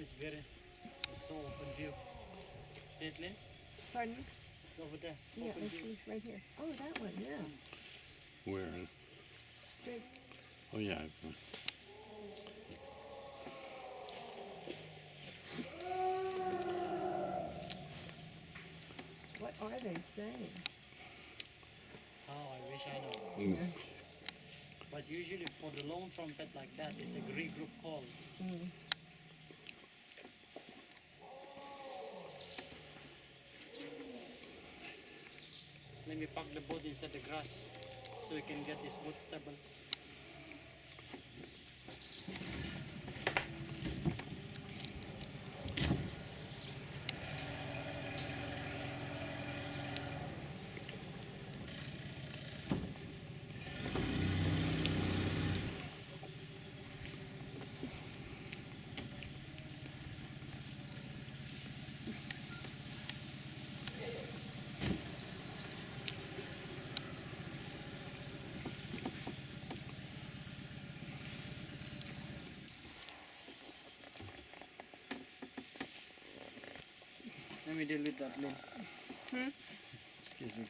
is it's so open view. See it, Lynn? Pardon? Over there. Yeah, Open I view. see. Right here. Oh, that one, yeah. Where? Straight. Oh yeah. What are they saying? Oh, I wish I know. Mm. But usually for the long trumpet like that, it's a Greek group call. Mm. Let me park the boat inside the grass so we can get this boat stable. Let me deal with that, Lynn. Hmm? Excuse me.